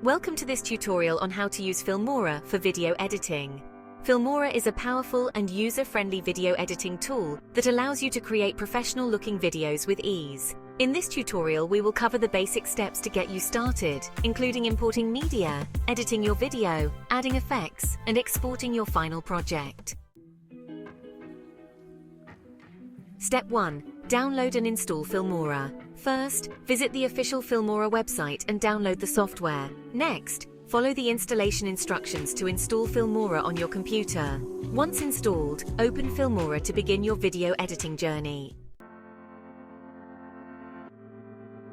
Welcome to this tutorial on how to use Filmora for video editing. Filmora is a powerful and user-friendly video editing tool that allows you to create professional-looking videos with ease. In this tutorial, we will cover the basic steps to get you started, including importing media, editing your video, adding effects, and exporting your final project. Step 1. Download and install Filmora. First, visit the official Filmora website and download the software. Next, follow the installation instructions to install Filmora on your computer. Once installed, open Filmora to begin your video editing journey.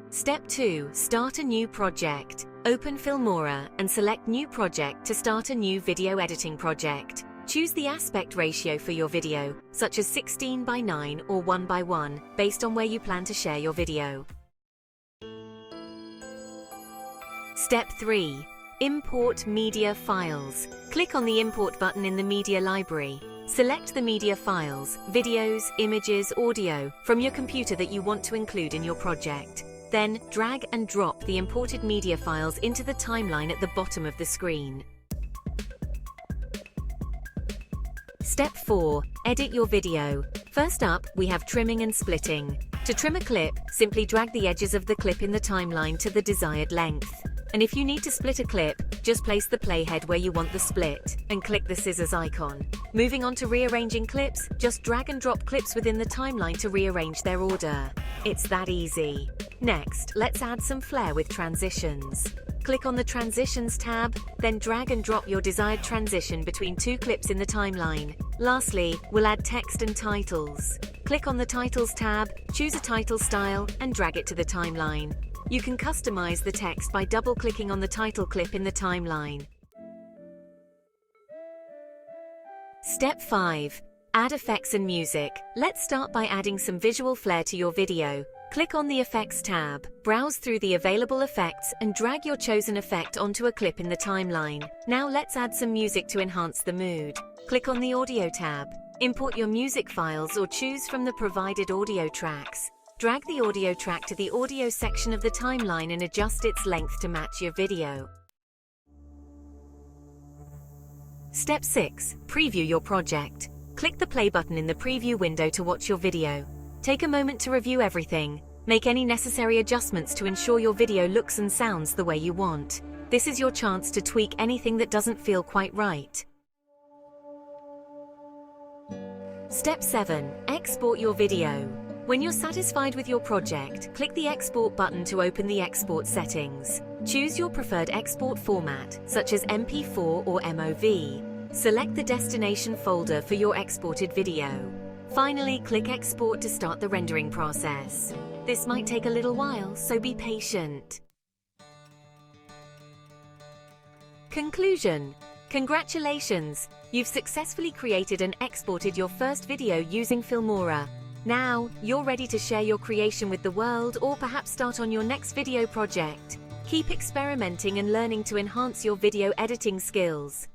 Step 2. Start a new project. Open Filmora and select New Project to start a new video editing project. Choose the aspect ratio for your video, such as 16:9 or 1:1, based on where you plan to share your video. Step 3. Import media files. Click on the Import button in the Media library. Select the media files, videos, images, audio, from your computer that you want to include in your project. Then, drag and drop the imported media files into the timeline at the bottom of the screen. Step 4. Edit your video. First up, we have trimming and splitting. To trim a clip, simply drag the edges of the clip in the timeline to the desired length. And if you need to split a clip, just place the playhead where you want the split, and click the scissors icon. Moving on to rearranging clips, just drag and drop clips within the timeline to rearrange their order. It's that easy. Next, let's add some flair with transitions. Click on the Transitions tab, then drag and drop your desired transition between two clips in the timeline. Lastly, we'll add text and titles. Click on the Titles tab, choose a title style, and drag it to the timeline. You can customize the text by double-clicking on the title clip in the timeline. Step 5. Add effects and music. Let's start by adding some visual flair to your video. Click on the Effects tab, browse through the available effects, and drag your chosen effect onto a clip in the timeline. Now let's add some music to enhance the mood. Click on the Audio tab. Import your music files or choose from the provided audio tracks. Drag the audio track to the audio section of the timeline and adjust its length to match your video. Step 6. Preview your project. Click the play button in the preview window to watch your video. Take a moment to review everything. Make any necessary adjustments to ensure your video looks and sounds the way you want. This is your chance to tweak anything that doesn't feel quite right. Step 7. Export your video. When you're satisfied with your project, click the Export button to open the export settings. Choose your preferred export format, such as MP4 or MOV. Select the destination folder for your exported video. Finally, click Export to start the rendering process. This might take a little while, so be patient. Conclusion. Congratulations! You've successfully created and exported your first video using Filmora. Now, you're ready to share your creation with the world or perhaps start on your next video project. Keep experimenting and learning to enhance your video editing skills.